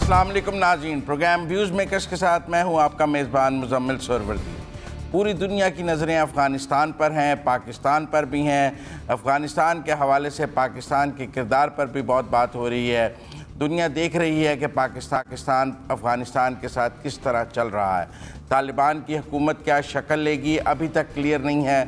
अस्सलाम वालेकुम नाज़रीन, प्रोग्राम व्यूज़ मेकर्स के साथ मैं हूं आपका मेज़बान मुज़म्मिल सोहरवर्दी। पूरी दुनिया की नज़रें अफ़गानिस्तान पर हैं, पाकिस्तान पर भी हैं। अफ़गानिस्तान के हवाले से पाकिस्तान के किरदार पर भी बहुत बात हो रही है। दुनिया देख रही है कि पाकिस्तान अफ़गानिस्तान के साथ किस तरह चल रहा है। तालिबान की हुकूमत क्या शक्ल लेगी अभी तक क्लियर नहीं है।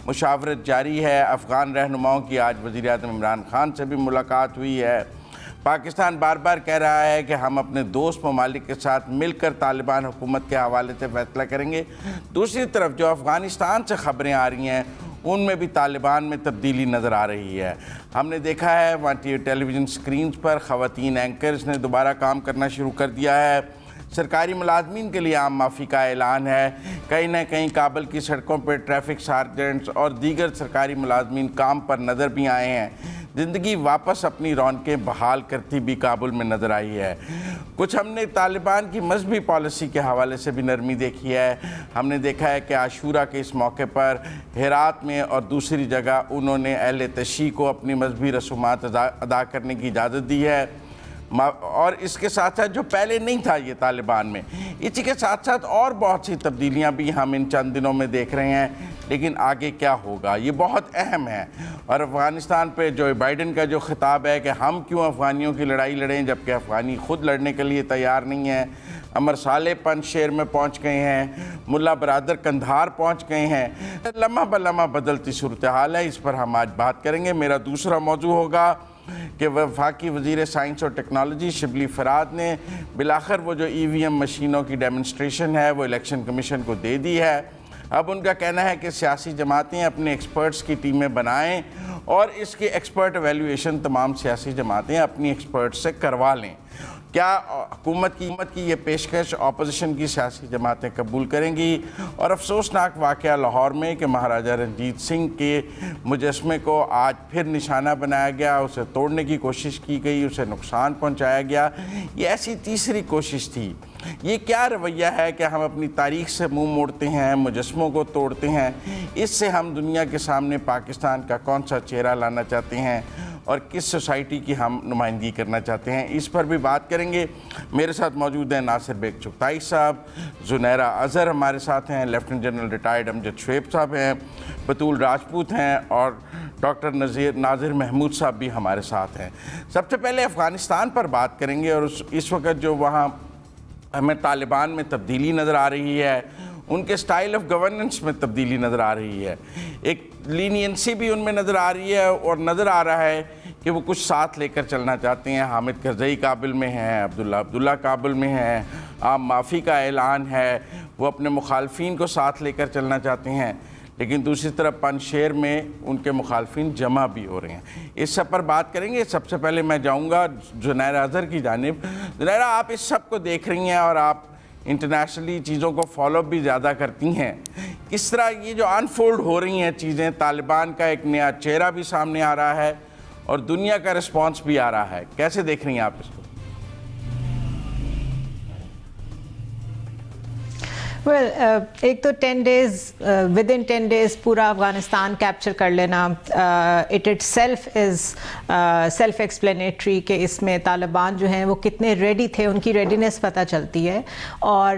मुशावरत जारी है। अफ़गान रहनुमाओं की आज वज़ीर-ए-आज़म इमरान खान से भी मुलाकात हुई है। पाकिस्तान बार बार कह रहा है कि हम अपने दोस्त ममालिक के साथ मिलकर तालिबान हुकूमत के हवाले से फैसला करेंगे। दूसरी तरफ जो अफ़गानिस्तान से ख़बरें आ रही हैं उनमें भी तालिबान में तब्दीली नज़र आ रही है। हमने देखा है वहाँ टेलीविज़न स्क्रीन्स पर ख़वातीन एंकर्स ने दोबारा काम करना शुरू कर दिया है। सरकारी मुलाजमीन के लिए आम माफ़ी का ऐलान है। कहीं ना कहीं काबुल की सड़कों पर ट्रैफिक सार्जेंट्स और दीगर सरकारी मुलाजमीन काम पर नज़र भी आए हैं। ज़िंदगी वापस अपनी रौनकें बहाल करती भी काबुल में नज़र आई है। कुछ हमने तालिबान की मजहबी पॉलिसी के हवाले से भी नरमी देखी है। हमने देखा है कि आशूरा के इस मौके पर हेरात में और दूसरी जगह उन्होंने अहले तशी को अपनी मजहबी रसूमात अदा करने की इजाज़त दी है, और इसके साथ साथ जो पहले नहीं था ये तालिबान में, इसी के साथ साथ और बहुत सी तब्दीलियां भी हम इन चंद दिनों में देख रहे हैं। लेकिन आगे क्या होगा ये बहुत अहम है। और अफ़गानिस्तान पे जो बाइडन का जो खिताब है कि हम क्यों अफ़गानियों की लड़ाई लड़ें जबकि अफ़गानी ख़ुद लड़ने के लिए तैयार नहीं है। अमर साले पंजशेर में पहुँच गए हैं, मुल्ला बरादर कंधार पहुँच गए हैं। लम्हा ब लम्हा बदलती सूरत हाल है, इस पर हम आज बात करेंगे। मेरा दूसरा मौजू होगा कि वफाकी वज़ीर साइंस और टेक्नोलॉजी शिबली फ़राद ने बिलाखिर वो जो EVM मशीनों की डेमोन्स्ट्रेशन है वो इलेक्शन कमीशन को दे दी है। अब उनका कहना है कि सियासी जमातें अपने एक्सपर्ट्स की टीमें बनाएं और इसकी एक्सपर्ट एवेल्यूएशन तमाम सियासी जमातें अपनी एक्सपर्ट्स से करवा लें। क्या हुकूमत की ये पेशकश अपोजिशन की सियासी जमातें कबूल करेंगी? और अफसोसनाक वाक़या लाहौर में कि महाराजा रंजीत सिंह के मुजस्मे को आज फिर निशाना बनाया गया, उसे तोड़ने की कोशिश की गई, उसे नुकसान पहुंचाया गया। ये ऐसी तीसरी कोशिश थी। ये क्या रवैया है कि हम अपनी तारीख़ से मुंह मोड़ते हैं, मुजस्मों को तोड़ते हैं? इससे हम दुनिया के सामने पाकिस्तान का कौन सा चेहरा लाना चाहते हैं और किस सोसाइटी की हम नुमाइंदगी करना चाहते हैं, इस पर भी बात करेंगे। मेरे साथ मौजूद हैं नासिर बेग चुगताई साहब, जुनैरा अज़हर हमारे साथ हैं, lieutenant general retired Amjad Shoaib साहब हैं, बतूल राजपूत हैं और डॉक्टर नाज़िर महमूद साहब भी हमारे साथ हैं। सबसे पहले अफ़गानिस्तान पर बात करेंगे और इस वक्त जो वहाँ हमें तालिबान में तब्दीली नज़र आ रही है, उनके स्टाइल ऑफ गवर्नेंस में तब्दीली नज़र आ रही है। एक लीनियंसी भी उनमें नज़र आ रही है और नज़र आ रहा है कि वो कुछ साथ लेकर चलना चाहते हैं। हामिद करज़ई काबुल में हैं, अब्दुल्ला काबुल में हैं, आम माफ़ी का ऐलान है, वो अपने मुखालफिन को साथ लेकर चलना चाहते हैं। लेकिन दूसरी तरफ पंजशेर में उनके मुखालफिन जमा भी हो रहे हैं। इस सब पर बात करेंगे। सबसे पहले मैं जाऊँगा जुनैरा अज़हर की जानिब। जुनैरा, आप इस सब को देख रही हैं और आप इंटरनेशनली चीज़ों को फॉलो भी ज़्यादा करती हैं। किस तरह ये जो अनफोल्ड हो रही हैं चीज़ें, तालिबान का एक नया चेहरा भी सामने आ रहा है और दुनिया का रिस्पांस भी आ रहा है, कैसे देख रही हैं आप इसको? एक तो 10 डेज़ विद इन 10 डेज़ पूरा अफ़गानिस्तान कैप्चर कर लेना, it self is self explanatory कि इसमें तालिबान जो हैं वो कितने रेडी थे, उनकी रेडीनेस पता चलती है। और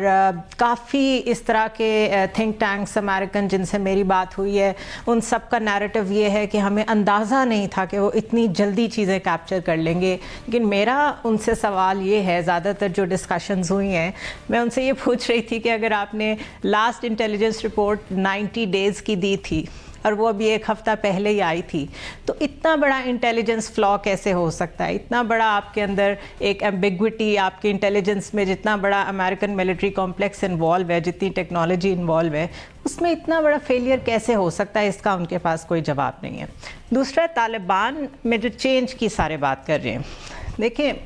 काफ़ी इस तरह के थिंक टैंक्स अमेरिकन जिनसे मेरी बात हुई है, उन सब का नैरेटिव ये है कि हमें अंदाज़ा नहीं था कि वो इतनी जल्दी चीज़ें कैप्चर कर लेंगे। लेकिन मेरा उनसे सवाल ये है, ज़्यादातर जो डिस्कशंस हुई हैं, मैं उनसे ये पूछ रही थी कि अगर आप ने लास्ट इंटेलिजेंस रिपोर्ट 90 डेज़ की दी थी और वो अभी एक हफ़्ता पहले ही आई थी, तो इतना बड़ा इंटेलिजेंस फ्लॉ कैसे हो सकता है? इतना बड़ा आपके अंदर एक एम्बिग्विटी आपके इंटेलिजेंस में, जितना बड़ा अमेरिकन मिलिट्री कॉम्प्लेक्स इन्वॉल्व है, जितनी टेक्नोलॉजी इन्वॉल्व है, उसमें इतना बड़ा फेलियर कैसे हो सकता है? इसका उनके पास कोई जवाब नहीं है। दूसरा, तालिबान में जो चेंज की सारे बात कर रहे हैं, देखिए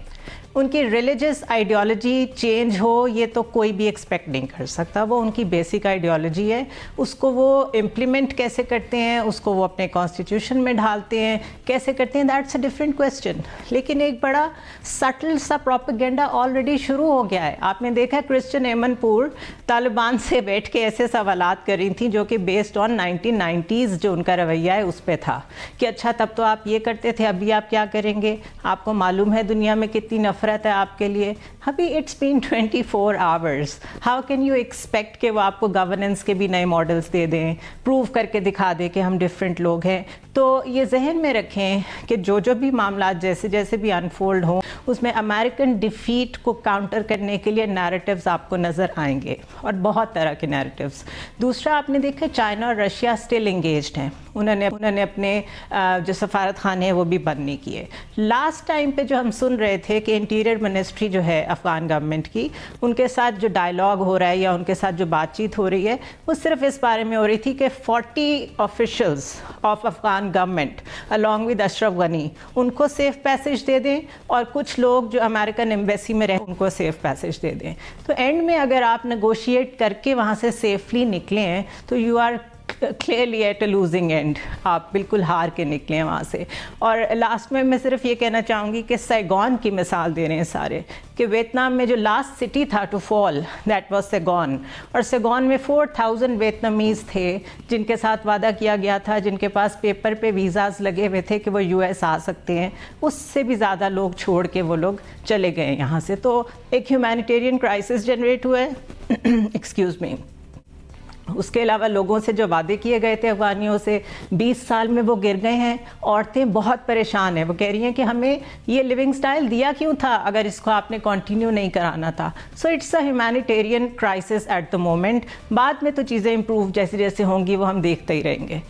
उनकी रिलीजियस आइडियोलॉजी चेंज हो ये तो कोई भी एक्सपेक्ट नहीं कर सकता। वो उनकी बेसिक आइडियोलॉजी है, उसको वो इम्प्लीमेंट कैसे करते हैं, उसको वो अपने कॉन्स्टिट्यूशन में ढालते हैं, कैसे करते हैं, दैट्स अ डिफरेंट क्वेश्चन। लेकिन एक बड़ा सटल सा प्रोपेगेंडा ऑलरेडी शुरू हो गया है। आपने देखा क्रिश्चियन एमनपुर तालिबान से बैठ के ऐसे सवालात कर रही थी जो कि बेस्ड ऑन 1990s जो उनका रवैया है उस पर था कि अच्छा तब तो आप ये करते थे, अभी आप क्या करेंगे? आपको मालूम है दुनिया में कितनी नफरत नफ़रत है आपके लिए? अभी it's been 24 hours, how can you expect कि वो आपको गवर्नेंस के भी नए मॉडल्स दे दें, प्रूव करके दिखा दें कि हम डिफरेंट लोग हैं? तो ये जहन में रखें कि जो भी मामला जैसे जैसे भी अनफोल्ड हों, उसमें अमेरिकन डिफीट को काउंटर करने के लिए नैरेटिव्स आपको नज़र आएंगे, और बहुत तरह के नैरेटिव्स। दूसरा, आपने देखा चाइना और रशिया स्टिल इंगेज्ड हैं, उन्होंने अपने जो सफारत खाने हैं वो भी बंद नहीं किए। लास्ट टाइम पे जो हम सुन रहे थे कि इंटीरियर मिनिस्ट्री जो है अफ़गान गवर्नमेंट की, उनके साथ जो डायलॉग हो रहा है या उनके साथ जो बातचीत हो रही है, वो सिर्फ इस बारे में हो रही थी कि 40 officials of Afghan government along with Ashraf Ghani उनको सेफ पैसेज दे दें, और कुछ लोग जो अमेरिकन एम्बेसी में रहे उनको सेफ पैसेज दे दें। तो एंड में अगर आप नेगोशिएट करके वहाँ से सेफली निकले हैं तो you are clearly at a losing end, आप बिल्कुल हार के निकले हैं वहाँ से। और लास्ट में मैं सिर्फ ये कहना चाहूँगी कि सैगॉन की मिसाल दे रहे हैं सारे, कि वियतनाम में जो लास्ट सिटी था to fall that was Saigon, और सैगॉन में 4000 वियतनामीज़ थे जिनके साथ वादा किया गया था, जिनके पास पेपर पे वीज़ाज़ लगे हुए थे कि वो US आ सकते हैं, उससे भी ज़्यादा लोग छोड़ के वो लोग चले गए यहाँ से। तो एक ह्यूमैनिटेरियन क्राइसिस जनरेट हुआ है एक्सक्यूज़ मी। उसके अलावा लोगों से जो वादे किए गए थे अफगानियों से, 20 साल में वो गिर गए हैं। औरतें बहुत परेशान हैं, वो कह रही हैं कि हमें ये लिविंग स्टाइल दिया क्यों था अगर इसको आपने कंटिन्यू नहीं कराना था। So it's a humanitarian crisis at the moment. बाद में तो चीज़ें इम्प्रूव जैसे जैसे होंगी वो हम देखते ही रहेंगे।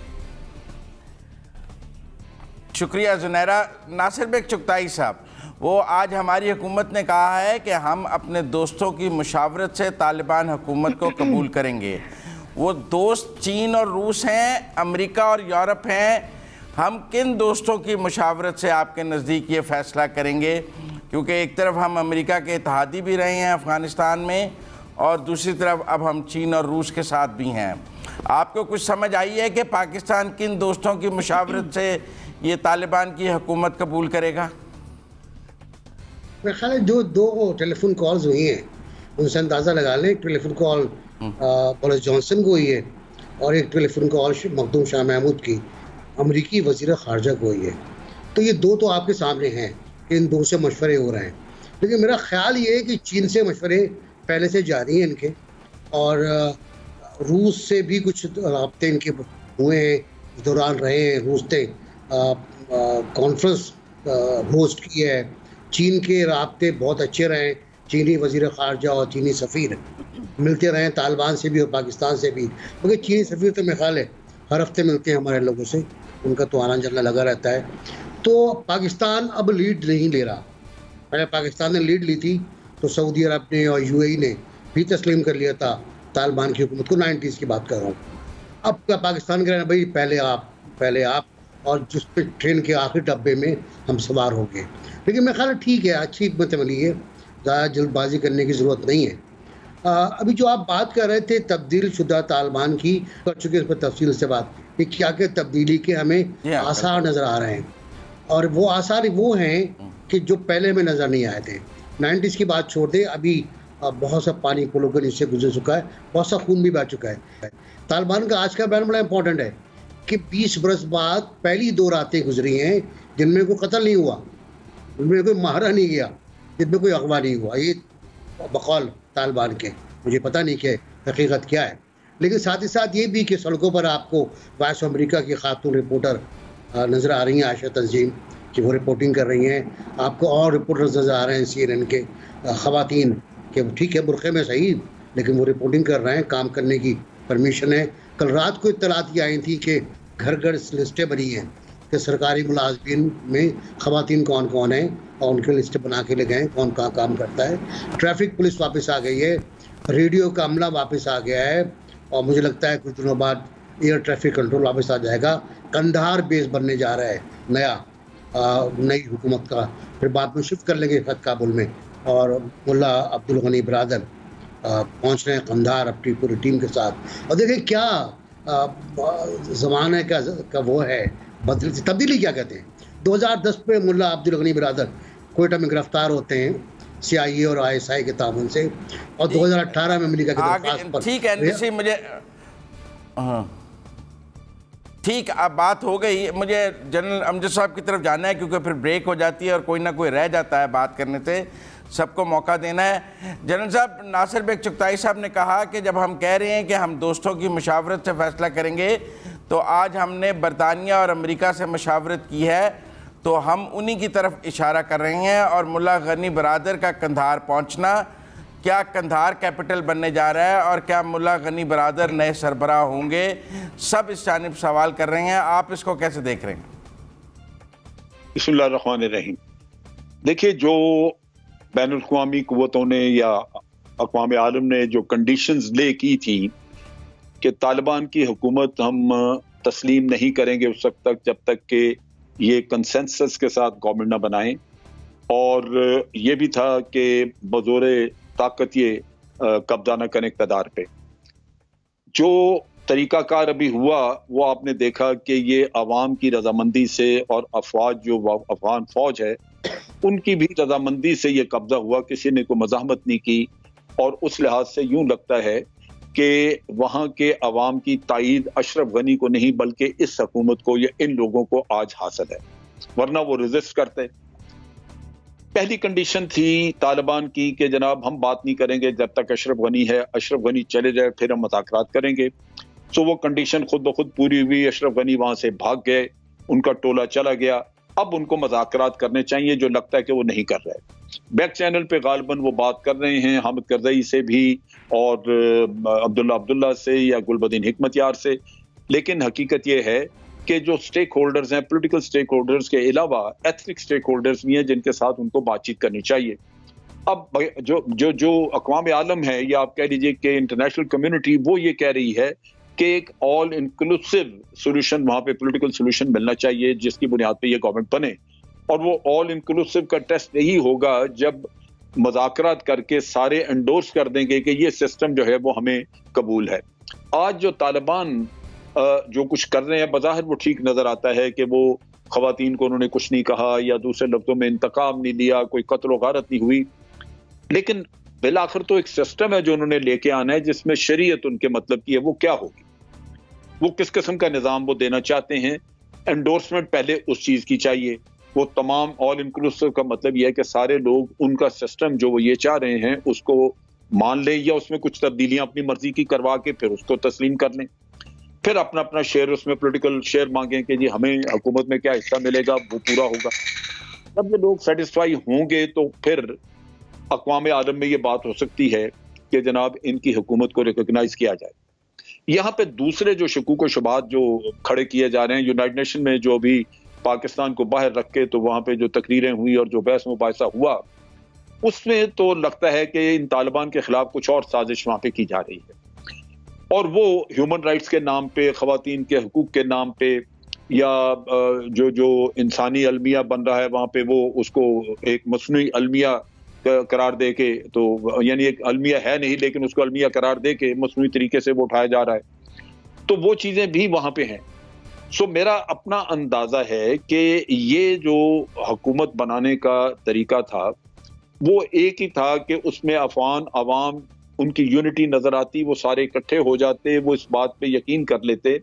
शुक्रिया ज़ुनैरा। नासिर बेग चुगताई साहब, वो आज हमारी हुकूमत ने कहा है कि हम अपने दोस्तों की मुशावरत से तालिबान हुकूमत को कबूल करेंगे। वो दोस्त चीन और रूस हैं, अमेरिका और यूरोप हैं। हम किन दोस्तों की मुशावरत से आपके नज़दीक ये फ़ैसला करेंगे? क्योंकि एक तरफ हम अमेरिका के इत्तेहादी भी रहे हैं अफ़गानिस्तान में, और दूसरी तरफ अब हम चीन और रूस के साथ भी हैं। आपको कुछ समझ आई है कि पाकिस्तान किन दोस्तों की मुशावरत से ये तालिबान की हुकूमत कबूल करेगा? मेरे ख्याल है जो दो टेलीफोन कॉल्स हुई हैं उनसे अंदाज़ा लगा लें। एक टेलीफोन कॉल बोरिस जॉनसन को हुई है और एक टेलीफोन कॉल मखदूम शाह महमूद की अमरीकी वज़ीर ख़ारजा को हुई है। तो ये दो तो आपके सामने हैं कि इन दो से मशवरे हो रहे हैं, लेकिन मेरा ख्याल ये है कि चीन से मशवरे पहले से जारी हैं इनके, और रूस से भी कुछ राब्ते इनके हुए हैं, इस दौरान रहे हैं। रूस ने कॉन्फ्रेंस होस्ट की है। चीन के राब्ते बहुत अच्छे रहे, चीनी वज़ीर ख़ारजा और चीनी सफ़ीर मिलते रहे तालिबान से भी और पाकिस्तान से भी, क्योंकि चीनी सफ़ीर तो मेरे ख्याल है हर हफ्ते मिलते हैं हमारे लोगों से, उनका तो आना जाना लगा रहता है। तो पाकिस्तान अब लीड नहीं ले रहा। पहले पाकिस्तान ने लीड ली थी तो सऊदी अरब ने और UAE ने भी तस्लीम कर लिया था तालिबान की हुकूमत को। 90s की बात कर रहा हूँ। अब क्या पाकिस्तान कह रहे हैं भाई पहले आप, और जिस पे ट्रेन के आखिरी डब्बे में हम सवार होंगे। लेकिन मेरा ख्याल ठीक है, अच्छी हिकमत अमली है, ज़्यादा जल्दबाजी करने की ज़रूरत नहीं है। अभी जो आप बात कर रहे थे तब्दील शुदा तालिबान की, कर चुके इस पर तफसील से बात, कि क्या क्या तब्दीली के हमें आसार नज़र आ रहे हैं, और वो आसार वो हैं कि जो पहले में नज़र नहीं आए थे। 90s की बात छोड़ दे, अभी बहुत सा पानी पुलों के नीचे गुजर चुका है, बहुत सा खून भी बह चुका है। तालिबान का आज का बयान बड़ा इंपॉर्टेंट है कि 20 बरस बाद पहली 2 रातें गुजरी हैं जिनमें कोई कत्ल नहीं हुआ, जिनमें कोई मारा नहीं गया, जिनमें कोई अगवा नहीं हुआ। ये बकौल तालिबान के, मुझे पता नहीं कि हकीकत क्या है। लेकिन साथ ही साथ ये भी कि सड़कों पर आपको वॉइस ऑफ अमेरिका की खातून रिपोर्टर नज़र आ रही हैं, आयशा तंजीम, कि वो रिपोर्टिंग कर रही हैं। आपको और रिपोर्टर्स नज़र आ रहे हैं CNN के ख़वातीन, कि ठीक है बुरखे में सही, लेकिन वो रिपोर्टिंग कर रहे हैं, काम करने की परमिशन है। कल रात को इत्तलात ये आई थी कि घर घर लिस्टें बनी हैं कि सरकारी मुलाजमीन में ख़वातीन कौन कौन है, और उनके लिस्ट बना के ले गए कौन कहाँ काम करता है। ट्रैफिक पुलिस वापस आ गई है, रेडियो का अमला वापस आ गया है, और मुझे लगता है कुछ दिनों बाद एयर ट्रैफिक कंट्रोल वापस आ जाएगा। कंधार बेस बनने जा रहा है नई हुकूमत का, फिर बाद में शिफ्ट कर लेंगे खत काबुल में। और मुल्ला अब्दुल गनी बिरादर पहुँच रहे हैं कंधार अपनी पूरी टीम के साथ। और देखिए क्या ज़माने का वो है तब्दीली क्या कहते हैं। 2010 में मुल्ला अब्दुल गनी बिरादर कोयटा में गिरफ्तार होते हैं CIA और ISI के तामुन से, और 2018 में अमेरिका के दरख्वास्त पर। ठीक है, मुझे ठीक, अब बात हो गई। मुझे जनरल अमजद साहब की तरफ जाना है क्योंकि फिर ब्रेक हो जाती है और कोई ना कोई रह जाता है बात करने से। सबको मौका देना है। जनरल साहब, नासिर बेग चुगताई साहब ने कहा कि जब हम कह रहे हैं कि हम दोस्तों की मशावरत से फ़ैसला करेंगे, तो आज हमने बरतानिया और अमेरिका से मशावरत की है, तो हम उन्हीं की तरफ इशारा कर रहे हैं। और मुल्ला गनी बरादर का कंधार पहुंचना, क्या कंधार कैपिटल बनने जा रहा है और क्या मुल्ला गनी बरादर नए सरबराह होंगे, सब इस जानिब सवाल कर रहे हैं। आप इसको कैसे देख रहे हैं? बिस्मिल्लाहिर्रहमानिर्रहीम। देखिए, जो बैनुल-अक़वामी क़ुव्वतों ने या अक़वाम आलम ने जो कंडीशंस ले की थी कि तालिबान की हुकूमत हम तस्लीम नहीं करेंगे उस वक्त तक जब तक कि ये कंसेंसस के साथ गवर्नमेंट ना बनाएं, और ये भी था कि बज़ोरे ताकत ये कब्जा न करें इक़्तिदार पे। जो तरीक़ाकार अभी हुआ वो आपने देखा कि ये अवाम की रजामंदी से और अफवाज जो अफगान फौज है उनकी भी रजामंदी से ये कब्जा हुआ, किसी ने कोई मज़ाहमत नहीं की। और उस लिहाज से यूं लगता है कि वहाँ के अवाम की ताईद अशरफ गनी को नहीं बल्कि इस हुकूमत को या इन लोगों को आज हासिल है, वरना वो रेजिस्ट करते। पहली कंडीशन थी तालिबान की कि जनाब हम बात नहीं करेंगे जब तक अशरफ गनी है, अशरफ गनी चले जाए फिर हम मुज़ाकरात करेंगे। सो वो कंडीशन खुद ब खुद पूरी हुई, अशरफ गनी वहां से भाग गए, उनका टोला चला गया। अब उनको मुज़ाकरात करने चाहिए, जो लगता है कि वो नहीं कर रहे। बैक चैनल पे गालिबन वो बात कर रहे हैं हामिद करज़ई से भी और अब्दुल्ला से या गुलबदीन हिकमतयार से, लेकिन हकीकत ये है कि जो स्टेक होल्डर्स हैं, पॉलिटिकल स्टेक होल्डर्स के अलावा एथनिक स्टेक होल्डर्स भी हैं जिनके साथ उनको बातचीत करनी चाहिए। अब जो अक़वाम आलम है या आप कह लीजिए कि इंटरनेशनल कम्युनिटी, वो ये कह रही है कि एक ऑल इंक्लूसिव सोल्यूशन वहां पे पॉलिटिकल सोल्यूशन मिलना चाहिए जिसकी बुनियाद पे ये गवर्नमेंट बने। और वो ऑल इंक्लूसिव का टेस्ट यही होगा जब मुज़ाकरात करके सारे एंडोर्स कर देंगे कि ये सिस्टम जो है वो हमें कबूल है। आज जो तालिबान जो कुछ कर रहे हैं बज़ाहिर वो ठीक नजर आता है कि वो ख़वातीन को उन्होंने कुछ नहीं कहा या दूसरे लफ्ज़ों में इंतकाम नहीं लिया, कोई कत्ल व गारत नहीं हुई, लेकिन बिल आखिर तो एक सिस्टम है जो उन्होंने लेके आना है जिसमें शरीयत उनके मतलब की है। वो क्या होगी, वो किस किस्म का निज़ाम वो देना चाहते हैं, एंडोर्समेंट पहले उस चीज़ की चाहिए। वो तमाम ऑल इंक्लूसिव का मतलब यह है कि सारे लोग उनका सिस्टम जो वो ये चाह रहे हैं उसको मान लें या उसमें कुछ तब्दीलियां अपनी मर्जी की करवा के फिर उसको तस्लीम कर लें, फिर अपना अपना शेयर उसमें पॉलिटिकल शेयर मांगें कि जी हमें हुकूमत में क्या हिस्सा मिलेगा, वो पूरा होगा। जब ये लोग सेटिस्फाई होंगे तो फिर अक़वाम आलम में ये बात हो सकती है कि जनाब इनकी हुकूमत को रिकॉग्नाइज किया जाए। यहाँ पे दूसरे जो शकूक व शुबात जो खड़े किए जा रहे हैं, यूनाइटेड नेशन में जो भी पाकिस्तान को बाहर रख के तो वहां पे जो तकरीरें हुई और जो बहस मुबाहिसा हुआ, उसमें तो लगता है कि इन तालिबान के खिलाफ कुछ और साजिश वहां पे की जा रही है, और वो ह्यूमन राइट्स के नाम पे, ख़वातीन के हुकूक के नाम पे, या जो इंसानी अलमिया बन रहा है वहां पे वो उसको एक मसनूई अलमिया करार दे के, तो यानी एक अलमिया है नहीं लेकिन उसको अलमिया करार दे के मसनूई तरीके से वो उठाया जा रहा है, तो वो चीजें भी वहां पे हैं। सो मेरा अपना अंदाजा है कि ये जो हुकूमत बनाने का तरीका था वो एक ही था कि उसमें अफगान अवाम उनकी यूनिटी नजर आती, वो सारे इकट्ठे हो जाते, वो इस बात पे यकीन कर लेते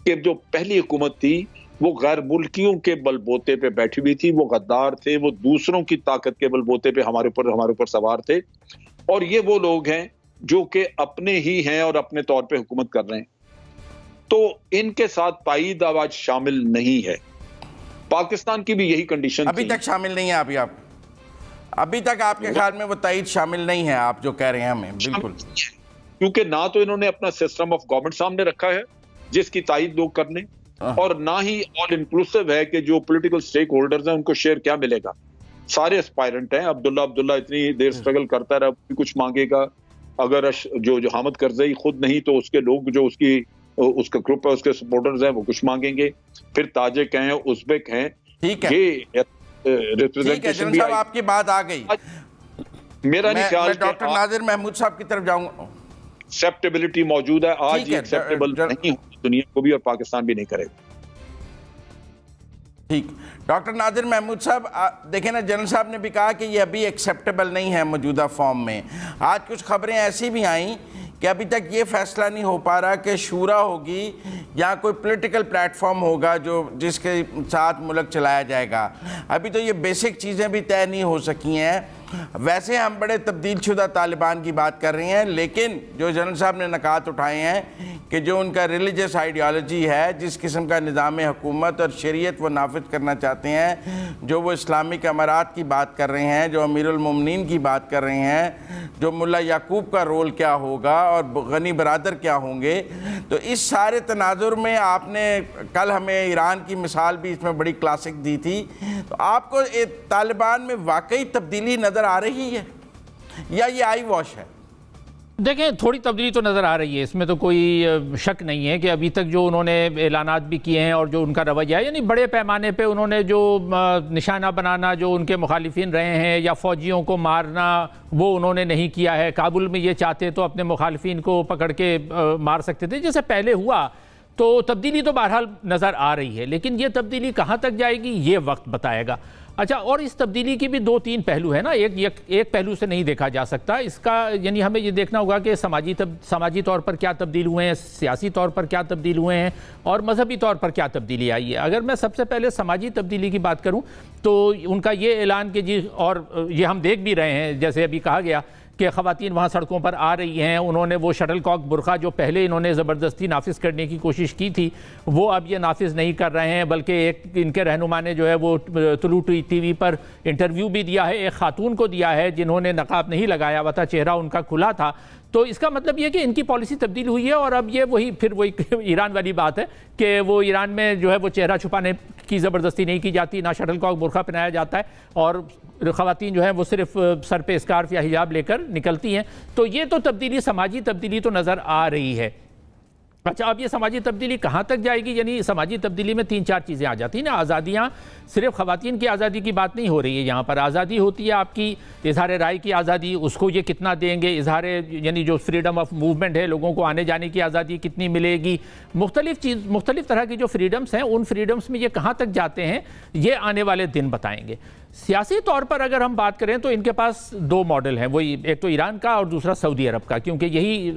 कि जो पहली हुकूमत थी वो गैर मुल्कियों के बलबोते पे बैठी हुई थी, वो गद्दार थे, वो दूसरों की ताकत के बलबोते पे हमारे ऊपर सवार थे, और ये वो लोग हैं जो कि अपने ही हैं और अपने तौर पे हुकूमत कर रहे हैं। तो इनके साथ ताईद आवाज शामिल नहीं है। पाकिस्तान की भी यही कंडीशन अभी तक शामिल नहीं है। अभी तक आपके ख्याल में वो ताईद शामिल नहीं है, आप जो कह रहे हैं हमें बिल्कुल, क्योंकि ना तो इन्होंने अपना सिस्टम ऑफ गवर्नमेंट सामने रखा है जिसकी ताईद लोग कर लें, और ना ही ऑल इंक्लूसिव है कि जो पॉलिटिकल स्टेक होल्डर्स हैं उनको शेयर क्या मिलेगा। सारे एस्पायरेंट हैं। अब्दुल्ला इतनी देर स्ट्रगल करता रहा, कुछ मांगेगा, अगर जो हामिद करज़ई खुद नहीं तो उसके लोग जो उसका ग्रुप है, उसके सपोर्टर्स हैं, वो कुछ मांगेंगे, फिर ताजिक हैं, उज़्बेक हैं। ठीक है, ये रिप्रेजेंटेशन भी आपकी बात आ गई। मेरा नहीं ख्याल डॉक्टर नाजिर महमूद साहब की तरफ जाऊंगा। एक्सेप्टेबिलिटी मौजूद है, आज ये एक्सेप्टेबल नहीं होगी दुनिया को भी और पाकिस्तान भी नहीं करेगा। ठीक, डॉक्टर नाजिर महमूद साहब, देखें ना, जनरल साहब ने भी कहा कि ये अभी एक्सेप्टेबल नहीं है मौजूदा फॉर्म में। आज कुछ खबरें ऐसी भी आईं कि अभी तक ये फैसला नहीं हो पा रहा कि शूरा होगी या कोई पॉलिटिकल प्लेटफॉर्म होगा जिसके साथ मुल्क चलाया जाएगा। अभी तो ये बेसिक चीज़ें भी तय नहीं हो सकी हैं वैसे हम बड़े तब्दील शुदा तालिबान की बात कर रहे हैं, लेकिन जो जनरल साहब ने नकात उठाए हैं कि जो उनका रिलीजियस आइडियोलॉजी है, जिस किस्म का निज़ाम हुकूमत और शरीयत वो नाफिज करना चाहते हैं, जो वो इस्लामिक अमारात की बात कर रहे हैं, जो अमीरुल मोमिनीन की बात कर रहे हैं, जो मुल्ला याकूब का रोल क्या होगा और गनी बरादर क्या होंगे, तो इस सारे तनाजुर में आपने कल हमें ईरान की मिसाल भी इसमें बड़ी क्लासिक दी थी। तो आपको तालिबान में वाकई तब्दीली नज़र आ रही है या ये आई वॉश है? देखें, थोड़ी तब्दीली तो नज़र आ रही है, इसमें तो कोई शक नहीं है कि अभी तक जो उन्होंने ऐलानात भी किए हैं और जो उनका रवैया है, यानी बड़े पैमाने पे उन्होंने जो निशाना बनाना जो उनके मुखालिफिन रहे हैं या फ़ौजियों को मारना, वो उन्होंने नहीं किया है। काबुल में ये चाहते तो अपने मुखालिफिन को पकड़ के मार सकते थे, जैसे पहले हुआ। तो तब्दीली तो बहरहाल नज़र आ रही है, लेकिन ये तब्दीली कहाँ तक जाएगी ये वक्त बताएगा। अच्छा, और इस तब्दीली की भी 2-3 पहलू है ना, एक पहलू से नहीं देखा जा सकता इसका, यानी हमें ये देखना होगा कि समाजी तौर पर क्या तब्दील हुए हैं, सियासी तौर पर क्या तब्दील हुए हैं और मजहबी तौर पर क्या तब्दीली आई है। अगर मैं सबसे पहले समाजी तब्दीली की बात करूँ तो उनका ये ऐलान कि जी, और ये हम देख भी रहे हैं, जैसे अभी कहा गया कि ख़वातीन वहाँ सड़कों पर आ रही हैं, उन्होंने वो शटल कॉक बुरखा जो पहले इन्होंने ज़बरदस्ती नाफिज करने की कोशिश की थी वो अब ये नाफिज नहीं कर रहे हैं, बल्कि एक इनके रहनुमा ने जो है वो तुलू टीवी पर इंटरव्यू भी दिया है, एक खातून को दिया है जिन्होंने नकाब नहीं लगाया हुआ था, चेहरा उनका खुला था। तो इसका मतलब ये कि इनकी पॉलिसी तब्दील हुई है और अब ये वही ईरान वाली बात है कि वो ईरान में जो है वो चेहरा छुपाने की ज़बरदस्ती नहीं की जाती, ना शटल कॉक बुरखा पहनाया जाता है और ख़वातीन जो है वो सिर्फ सर पे स्कार्फ या हिजाब लेकर निकलती हैं। तो ये तो तब्दीली, समाजी तब्दीली तो नज़र आ रही है। अच्छा, अब ये समाजी तब्दीली कहाँ तक जाएगी? यानी समाजी तब्दीली में 3-4 चीज़ें आ जाती हैं ना। आज़ादियाँ, सिर्फ ख़वातीन की आज़ादी की बात नहीं हो रही है यहाँ पर। आज़ादी होती है आपकी इज़हार राय की आज़ादी, उसको ये कितना देंगे, इज़हार यानी जो फ्रीडम ऑफ मूवमेंट है, लोगों को आने जाने की आज़ादी कितनी मिलेगी, मुख्तलिफ तरह की जो फ्रीडम्स हैं उन फ्रीडम्स में ये कहाँ तक जाते हैं ये आने वाले दिन बताएंगे। सियासी तौर पर अगर हम बात करें तो इनके पास 2 मॉडल हैं, वही एक तो ईरान का और दूसरा सऊदी अरब का, क्योंकि यही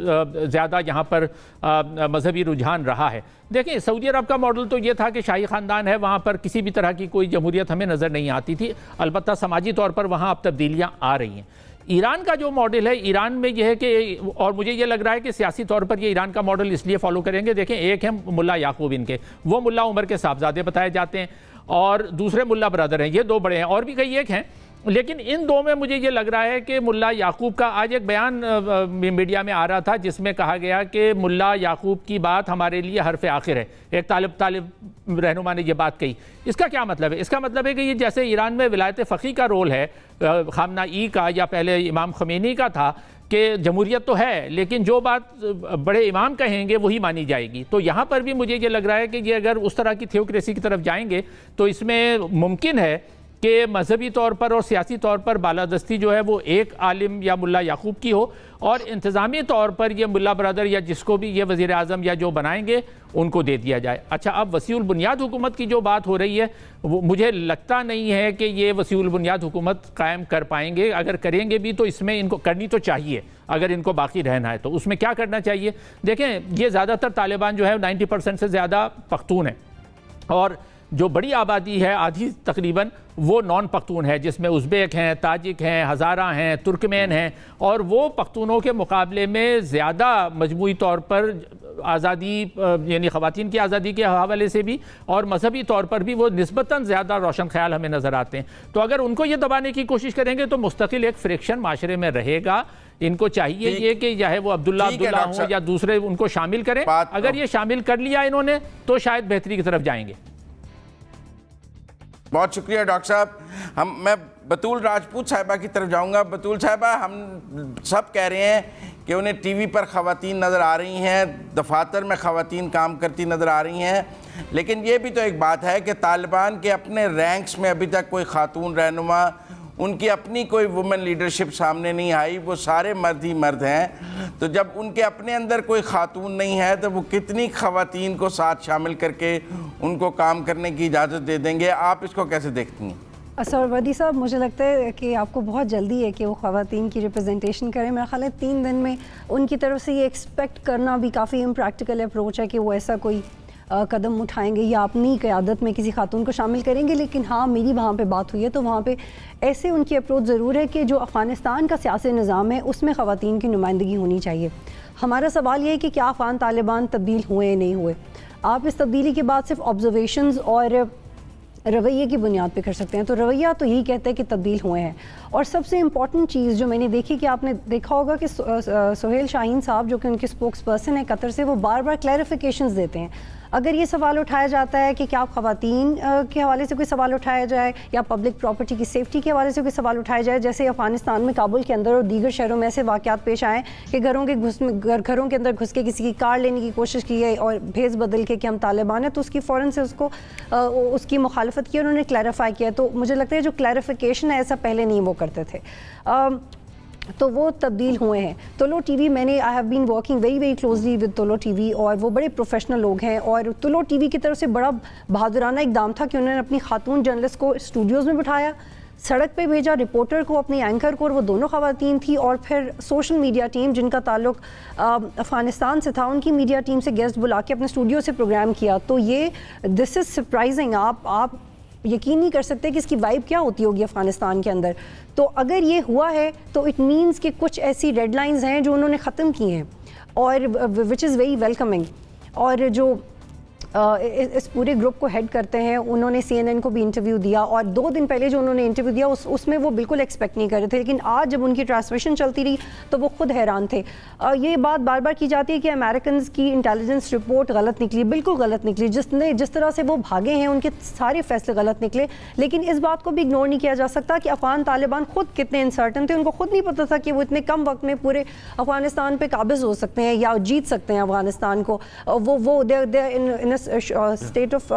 ज़्यादा यहाँ पर मजहबी रुझान रहा है। देखिए, सऊदी अरब का मॉडल तो ये था कि शाही ख़ानदान है, वहाँ पर किसी भी तरह की कोई जमहूरियत हमें नज़र नहीं आती थी, अलबत्ता समाजी तौर पर वहाँ अब तब्दीलियाँ आ रही हैं। ईरान का जो मॉडल है, ईरान में यह है कि, और मुझे ये लग रहा है कि सियासी तौर पर ये ईरान का मॉडल इसलिए फॉलो करेंगे, देखें, एक है मुल्ला याकूब, इनके वो मुल्ला उमर के साहबजादे बताए जाते हैं और दूसरे मुल्ला ब्रदर हैं, ये 2 बड़े हैं, और भी कई एक हैं, लेकिन इन 2 में मुझे ये लग रहा है कि मुल्ला याकूब का आज एक बयान मीडिया में आ रहा था जिसमें कहा गया कि मुल्ला याकूब की बात हमारे लिए हरफ आखिर है। एक तालिब रहनुमा ने ये बात कही। इसका क्या मतलब है? इसका मतलब है कि ये जैसे ईरान में विलायत फ़क़ी का रोल है, खामनाई का या पहले इमाम ख़मीनी का था, कि जमहूरियत तो है लेकिन जो बात बड़े इमाम कहेंगे वही मानी जाएगी। तो यहाँ पर भी मुझे ये लग रहा है कि ये अगर उस तरह की थियोक्रेसी की तरफ जाएंगे तो इसमें मुमकिन है कि मजहबी तौर पर और सियासी तौर पर बालादस्ती जो है वो एक आलिम या मुल्ला याकूब की हो और इंतज़ामी तौर पर ये मुल्ला ब्रदर या जिसको भी ये वज़ीर आज़म या जो बनाएंगे उनको दे दिया जाए। अच्छा, अब वसीउल बुनियाद हुकूमत की जो बात हो रही है वो मुझे लगता नहीं है कि ये वसीउल बुनियाद हुकूमत कायम कर पाएंगे। अगर करेंगे भी तो इसमें इनको करनी तो चाहिए, अगर इनको बाकी रहना है तो उसमें क्या करना चाहिए? देखें, ये ज़्यादातर तालिबान जो है 90% से ज़्यादा पख्तून है और जो बड़ी आबादी है आधी तकरीबन वो नॉन पख्तून है, जिसमें उज़्बेक हैं, ताजिक हैं, हज़ारा हैं, तुर्कमेन हैं, और वो पख्तूनों के मुकाबले में ज़्यादा मजमूई तौर पर आज़ादी यानी ख़वातीन की आज़ादी के हवाले से भी और मजहबी तौर पर भी वो निस्बतन ज़्यादा रोशन ख्याल हमें नज़र आते हैं। तो अगर उनको ये दबाने की कोशिश करेंगे तो मुस्तकिल एक फ्रिक्शन माशरे में रहेगा। इनको चाहिए ये कि चाहे वो अब्दुल्ला हो या दूसरे उनको शामिल करें। अगर ये शामिल कर लिया इन्होंने तो शायद बेहतरी की तरफ जाएंगे। बहुत शुक्रिया डॉक्टर साहब। मैं बतूल राजपूत साहिबा की तरफ जाऊंगा। बतूल साहिबा, हम सब कह रहे हैं कि उन्हें टीवी पर ख़वातीन नज़र आ रही हैं, दफातर में ख़वातीन काम करती नज़र आ रही हैं, लेकिन ये भी तो एक बात है कि तालिबान के अपने रैंक्स में अभी तक कोई खातून रहनुमा, उनकी अपनी कोई वुमेन लीडरशिप सामने नहीं आई, वो सारे मर्द ही मर्द हैं। तो जब उनके अपने अंदर कोई खातून नहीं है तो वो कितनी ख़वातीन को साथ शामिल करके उनको काम करने की इजाज़त दे देंगे? आप इसको कैसे देखती हैं? असरवदी साहब, मुझे लगता है कि आपको बहुत जल्दी है कि वो ख़वातीन की रिप्रेजेंटेशन करें। मेरा ख्याल है 3 दिन में उनकी तरफ से ये एक्सपेक्ट करना भी काफ़ी इम्प्रैक्टिकल अप्रोच है कि वो ऐसा कोई कदम उठाएंगे या अपनी क़यादत में किसी खातून को शामिल करेंगे। लेकिन हाँ, मेरी वहाँ पे बात हुई है तो वहाँ पे ऐसे उनकी अप्रोच ज़रूर है कि जो अफ़गानिस्तान का सियासी निज़ाम है उसमें ख़वातीन की नुमाइंदगी होनी चाहिए। हमारा सवाल ये है कि क्या अफ़गान तालिबान तब्दील हुए या नहीं हुए। आप इस तब्दीली के बाद सिर्फ ऑब्जर्वेशंस और रवैये की बुनियाद पे कर सकते हैं। तो रवैया तो यही कहता है कि तब्दील हुए हैं। और सबसे इम्पॉर्टेंट चीज़ जो मैंने देखी कि आपने देखा होगा कि सोहेल शाहीन साहब जो कि उनके स्पोक्स पर्सन है कतर से, वो बार बार क्लैरिफिकेशंस देते हैं। अगर ये सवाल उठाया जाता है कि क्या ख़वातीन के हवाले से कोई सवाल उठाया जाए या पब्लिक प्रॉपर्टी की सेफ्टी के हवाले से कोई सवाल उठाया जाए, जैसे अफ़गानिस्तान में काबुल के अंदर और दीगर शहरों में ऐसे वाक़यात पेश आए कि घरों के अंदर घुस के किसी की कार लेने की कोशिश की है और भेस बदल के कि हम तालिबान है, तो उसकी फ़ौरन से उसकी मुखालफत की, उन्होंने क्लैरिफाई किया। तो मुझे लगता है जो क्लैरिफिकेशन है ऐसा पहले नहीं वो करते थे, तो वो तब्दील हुए हैं। तुलो टीवी, मैंने I have been working very closely with Tolo TV और वो बड़े प्रोफेशनल लोग हैं। और तुलो टीवी की तरफ से बड़ा बहादुराना इकदाम था कि उन्होंने अपनी खातून जर्नलिस्ट को स्टूडियोज़ में बिठाया, सड़क पे भेजा, रिपोर्टर को, अपनी एंकर को, और वो दोनों ख़वातीन थी, और फिर सोशल मीडिया टीम जिनका ताल्लुक अफ़गानिस्तान से था, उनकी मीडिया टीम से गेस्ट बुला के अपने स्टूडियो से प्रोग्राम किया। तो ये दिस इज़ सरप्राइजिंग। आप यकीन नहीं कर सकते कि इसकी वाइब क्या होती होगी अफ़गानिस्तान के अंदर। तो अगर ये हुआ है तो इट मीन्स कि कुछ ऐसी रेड लाइंस हैं जो उन्होंने ख़त्म की हैं और विच इज़ वेरी वेलकमिंग। और जो इस पूरे ग्रुप को हेड करते हैं, उन्होंने CNN को भी इंटरव्यू दिया, और 2 दिन पहले जो उन्होंने इंटरव्यू दिया उसमें वो बिल्कुल एक्सपेक्ट नहीं कर रहे थे, लेकिन आज जब उनकी ट्रांसमिशन चलती रही तो वो खुद हैरान थे। ये बात बार बार की जाती है कि अमेरिकन की इंटेलिजेंस रिपोर्ट गलत निकली, बिल्कुल गलत निकली। जिस तरह से वो भागे हैं उनके सारे फैसले गलत निकले। लेकिन इस बात को भी इग्नोर नहीं किया जा सकता कि अफ़गान तालिबान खुद कितने अनसर्टन थे। उनको खुद नहीं पता था कि वो इतने कम वक्त में पूरे अफ़गानिस्तान पे काबिज हो सकते हैं या जीत सकते हैं अफ़गानिस्तान को। वो इन स्टेट ऑफ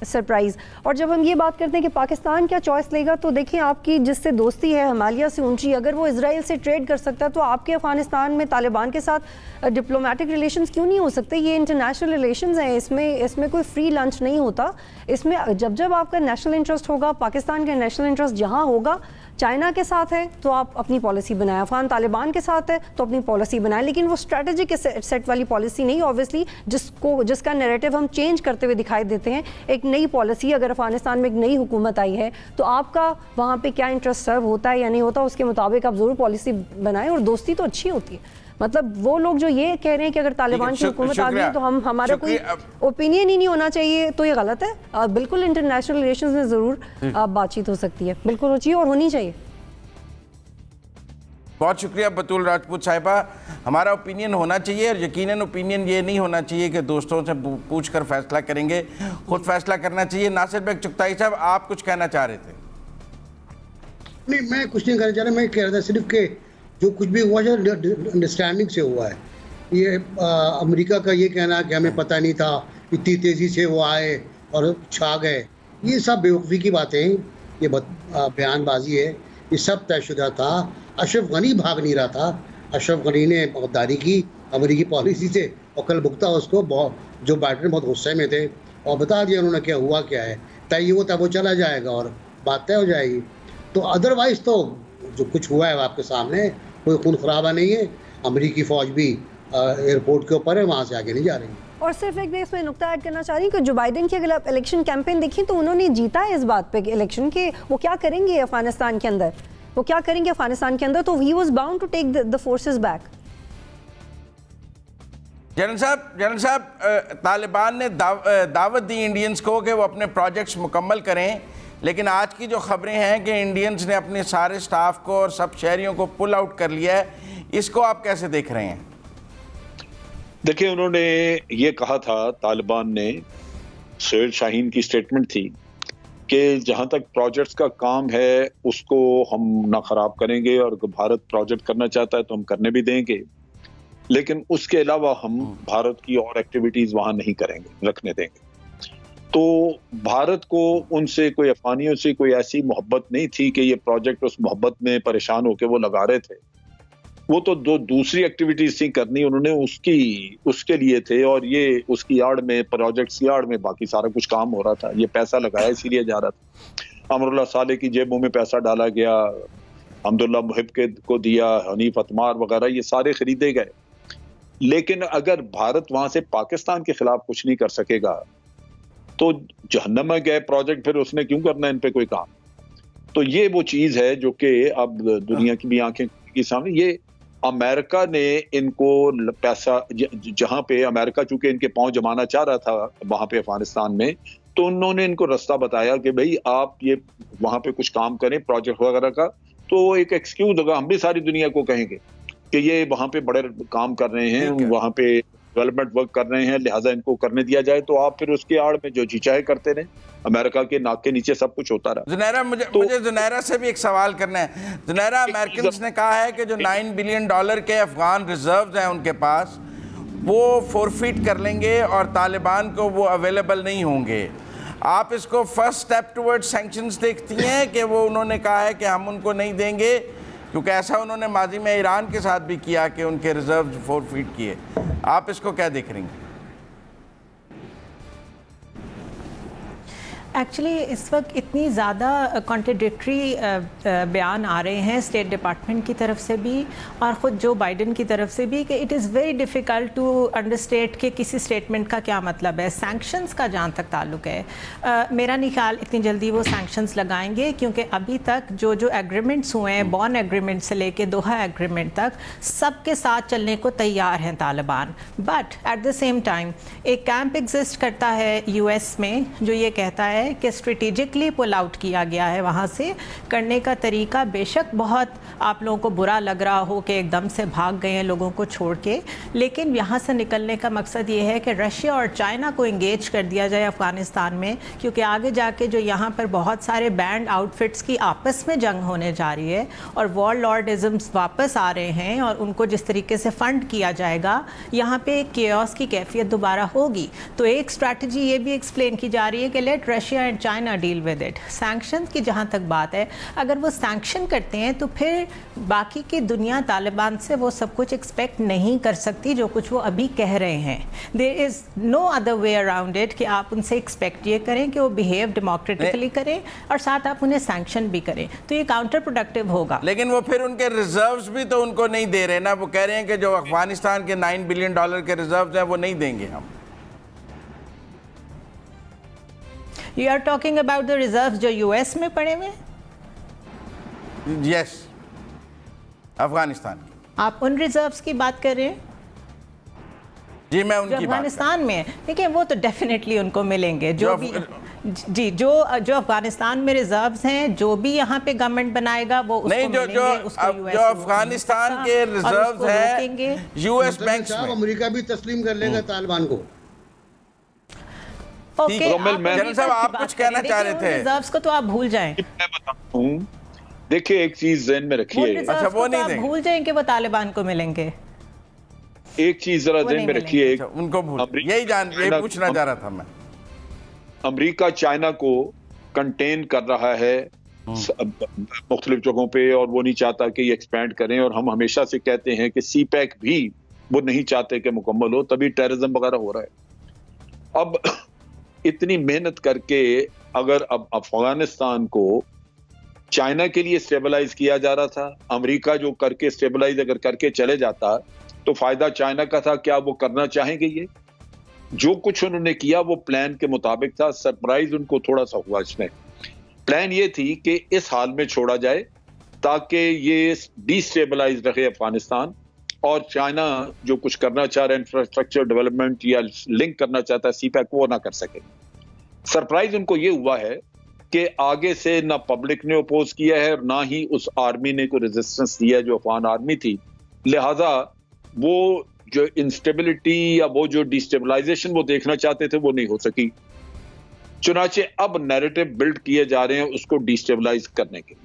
सरप्राइज़। और जब हम ये बात करते हैं कि पाकिस्तान क्या चॉइस लेगा, तो देखिए आपकी जिससे दोस्ती है हिमालय से ऊंची, अगर वो इजराइल से ट्रेड कर सकता है तो आपके अफ़गानिस्तान में तालिबान के साथ डिप्लोमेटिक रिलेशंस क्यों नहीं हो सकते। ये इंटरनेशनल रिलेशंस हैं, इसमें कोई फ्री लंच नहीं होता। इसमें जब आपका नेशनल इंटरेस्ट होगा, पाकिस्तान का नेशनल इंटरेस्ट जहाँ होगा, चाइना के साथ है तो आप अपनी पॉलिसी बनाएं, अफ़गान तालिबान के साथ है तो अपनी पॉलिसी बनाएं, लेकिन वो स्ट्रेटेजिक सेट वाली पॉलिसी नहीं। ऑब्वियसली जिसका नैरेटिव हम चेंज करते हुए दिखाई देते हैं। एक नई पॉलिसी, अगर अफ़गानिस्तान में एक नई हुकूमत आई है तो आपका वहाँ पे क्या इंटरेस्ट सर्व होता है या नहीं होता, उसके मुताबिक आप ज़रूर पॉलिसी बनाएं। और दोस्ती तो अच्छी होती है। मतलब वो लोग जो ये कह रहे हैं कि अगर तालिबान की हुकूमत आ गई तो हमारा कोई ओपिनियन ही नहीं होना चाहिए, तो ये गलत है। बिल्कुल इंटरनेशनल रिलेशंस में ज़रूर बातचीत हो सकती है, बिल्कुल हो चाहिए और होनी चाहिए। बहुत शुक्रिया बतूल राजपूत साहिबा। हमारा ओपिनियन होना चाहिए और यकीनन ओपिनियन ये नहीं होना चाहिए कि दोस्तों से पूछ कर फैसला करेंगे, खुद फैसला करना चाहिए। नासिर बेग चुगताई साहब, आप कुछ कहना चाह रहे थे? नहीं, मैं कुछ नहीं कहना चाह रहा। मैं कह रहा था सिर्फ कि जो कुछ भी हुआ है अंडरस्टैंडिंग से हुआ है। ये अमेरिका का ये कहना कि हमें पता नहीं था, इतनी तेज़ी से वो आए और छा गए, ये सब बेवकूफ़ी की बातें हैं, ये बयानबाजी है। ये सब तयशुदा था। अशरफ गनी भाग नहीं रहा था। अशरफ गनी ने गद्दारी की अमेरिकी पॉलिसी से और कल भुगता उसको। जो बाइडेन बहुत गुस्से में थे और बता दिया उन्होंने क्या हुआ क्या है। तय ये होता वो चला जाएगा और बात तय हो जाएगी। तो अदरवाइज़ तो जो कुछ हुआ है आपके सामने, कोई खून खराबा नहीं है। अमेरिकी फ़ौज भी एयरपोर्ट के ऊपर है, वहाँ से आगे नहीं जा रही। और सिर्फ एक मैं इसमें नुक्ता ऐड करना चाह रही हूँ कि जो बाइडेन की अगर आप इलेक्शन कैंपेन देखिए तो उन्होंने जीता है इस बात पे इलेक्शन के वो क्या करेंगे अफगानिस्तान के अंदर, वो क्या करेंगे अफगानिस्तान के अंदर, तो he was bound to take the forces back. General साहब, तालिबान ने दावत दी इंडियंस को कि वो अपने प्रोजेक्ट्स मुकम्मल करें, लेकिन आज की जो खबरें हैं कि इंडियंस ने अपने सारे स्टाफ को और सब शहरियों को पुल आउट कर लिया है, इसको आप कैसे देख रहे हैं? देखिए, उन्होंने ये कहा था, तालिबान ने, सोहेल शाहीन की स्टेटमेंट थी कि जहां तक प्रोजेक्ट्स का काम है उसको हम ना खराब करेंगे और भारत प्रोजेक्ट करना चाहता है तो हम करने भी देंगे, लेकिन उसके अलावा हम भारत की और एक्टिविटीज वहां नहीं करेंगे, रखने देंगे। तो भारत को उनसे कोई अफगानियों से कोई ऐसी मोहब्बत नहीं थी कि ये प्रोजेक्ट उस मोहब्बत में परेशान होकर वो लगा रहे थे। वो तो दो दूसरी एक्टिविटीज थी करनी, उन्होंने उसके लिए थे, और ये उसकी आड़ में, प्रोजेक्ट्स की आड़ में बाकी सारा कुछ काम हो रहा था। ये पैसा लगाया इसीलिए जा रहा था। अमरुल्लाह साले की जेबों में पैसा डाला गया, अब्दुल्ला मुहिब को दिया, हनीफ अतमार वगैरह, ये सारे खरीदे गए। लेकिन अगर भारत वहां से पाकिस्तान के खिलाफ कुछ नहीं कर सकेगा तो जहन्नम में गए प्रोजेक्ट फिर उसने क्यों करना इन पे कोई काम। तो ये वो चीज है जो कि अब दुनिया की भी आंखें के सामने, ये अमेरिका ने इनको पैसा, जहां पे अमेरिका चूंकि इनके पांव जमाना चाह रहा था वहां पे अफगानिस्तान में, तो उन्होंने इनको रास्ता बताया कि भाई आप ये वहां पे कुछ काम करें प्रोजेक्ट वगैरह का, तो एक एक्सक्यूज होगा, हम भी सारी दुनिया को कहेंगे कि ये वहां पे बड़े काम कर रहे हैं, वहां पे डेवलपमेंट वर्क कर रहे हैं, लिहाजा इनको करने दिया जाए। तो आप फिर उसके आड़ में जो जी चाहे करते रहे, अमेरिका के नाक के नीचे सब कुछ होता रहा। जुनैरा, मुझे जुनैरा से भी एक सवाल करना है। जुनैरा, अमेरिकन ने कहा है कि जो $9 बिलियन के अफगान रिजर्व्स हैं उनके पास, वो फोरफिट कर लेंगे और तालिबान को वो अवेलेबल नहीं होंगे। आप इसको फर्स्ट स्टेप टुवर्ड सैंक्शंस देखती हैं कि वो उन्होंने कहा है कि हम उनको नहीं देंगे, क्योंकि ऐसा उन्होंने माजी में ईरान के साथ भी किया कि उनके रिजर्व फोरफिट किए। आप इसको क्या देख रही हैं? एक्चुअली इस वक्त इतनी ज़्यादा कॉन्ट्रडिक्टरी बयान आ रहे हैं स्टेट डिपार्टमेंट की तरफ से भी और ख़ुद जो बाइडन की तरफ से भी कि it is very difficult to understand कि किसी स्टेटमेंट का क्या मतलब है। सैंक्शंस का जहाँ तक ताल्लुक़ है, मेरा नहीं ख्याल इतनी जल्दी वो सैंक्शंस लगाएंगे, क्योंकि अभी तक जो एग्रीमेंट्स हुए हैं, बॉन एग्रीमेंट से लेके दोहा एग्रीमेंट तक, सबके साथ चलने को तैयार हैं Taliban. But at the same time एक कैंप एग्जिस्ट करता है US में जो ये कहता है कि स्ट्रेटेजिकली पुल आउट किया गया है वहाँ से। करने का तरीका बेशक बहुत आप लोगों को बुरा लग रहा हो कि एकदम से भाग गए हैं लोगों को छोड़ के, लेकिन यहाँ से निकलने का मकसद ये है कि रशिया और चाइना को इंगेज कर दिया जाए अफ़गानिस्तान में, क्योंकि आगे जाके जो यहाँ पर बहुत सारे बैंड आउटफिट्स की आपस में जंग होने जा रही है और वॉर लॉर्डिज़म्स वापस आ रहे हैं और उनको जिस तरीके से फंड किया जाएगा, यहाँ पे केओस की कैफियत दोबारा होगी। तो एक स्ट्रैटेजी ये भी एक्सप्लेन की जा रही है कि let Russia and China deal with it. Sanction की जहाँ तक बात है, अगर वो सैंक्शन करते हैं तो फिर बाकी की दुनिया तालिबान से वो सब कुछ एक्सपेक्ट नहीं कर सकती जो कुछ वो अभी कह रहे हैं। There is no other way around it कि आप उनसे एक्सपेक्ट ये करें कि वो बिहेव डेमोक्रेटिकली करें और साथ आप उन्हें सैंक्शन भी करें, तो ये काउंटर प्रोडक्टिव होगा। लेकिन वो फिर उनके रिजर्व्स भी तो उनको नहीं दे रहे ना। वो कह रहे हैं कि जो अफगानिस्तान के $9 बिलियन के रिजर्व्स हैं वो नहीं देंगे हम। You are talking about the reserves जो US में पड़े हुए? Yes, अफगानिस्तान। आप उन रिजर्व्स की बात कर रहे हैं? जी, मैं उनकी बात अफगानिस्तान में। देखिए, वो तो डेफिनेटली उनको मिलेंगे जो भी जी जो अफगानिस्तान में रिजर्व्स हैं, जो भी यहाँ पे गवर्नमेंट बनाएगा वो उसको नहीं, जो अफगानिस्तान के रिजर्व्स हैं US बैंक्स में, अमेरिका भी तस्लीम कर लेगा तालिबान को। जनरल साहब, आप कुछ कहना चाह रहे थे? रिजर्व्स को तो आप भूल जाएं। मैं बताता हूं, देखिए एक चीज ज़हन में रखिए। अच्छा, वो नहीं देंगे, भूल जाएं कि वो तालिबान को मिलेंगे। एक चीज जरा ज़हन में रखिए, उनको भूल, यही पूछना चाह रहा था मैं। अमेरिका चाइना को कंटेन कर रहा है मुख्तलिफ जगहों पे और वो नहीं चाहता कि ये एक्सपैंड करें, और हम हमेशा से कहते हैं कि CPEC भी वो नहीं चाहते कि मुकम्मल हो, तभी टेररिज्म वगैरह हो रहा है। अब इतनी मेहनत करके अगर अब अफगानिस्तान को चाइना के लिए स्टेबलाइज किया जा रहा था, अमेरिका जो करके स्टेबलाइज अगर करके चले जाता तो फायदा चाइना का था। क्या वो करना चाहेंगे? ये जो कुछ उन्होंने किया वो प्लान के मुताबिक था। सरप्राइज उनको थोड़ा सा हुआ इसमें। प्लान ये थी कि इस हाल में छोड़ा जाए ताकि ये डिस्टेबलाइज रहे अफगानिस्तान, और चाइना जो कुछ करना चाह रहा है इंफ्रास्ट्रक्चर डेवलपमेंट या लिंक करना चाहता है CPEC, वो ना कर सके। सरप्राइज उनको ये हुआ है कि आगे से ना पब्लिक ने अपोज किया है और ना ही उस आर्मी ने कोई रेजिस्टेंस दिया है जो अफगान आर्मी थी। लिहाजा वो जो इंस्टेबिलिटी या वो जो डिस्टेबलाइजेशन वो देखना चाहते थे वो नहीं हो सकी। चुनाचे अब नैरेटिव बिल्ड किए जा रहे हैं उसको डिस्टेबलाइज करने के।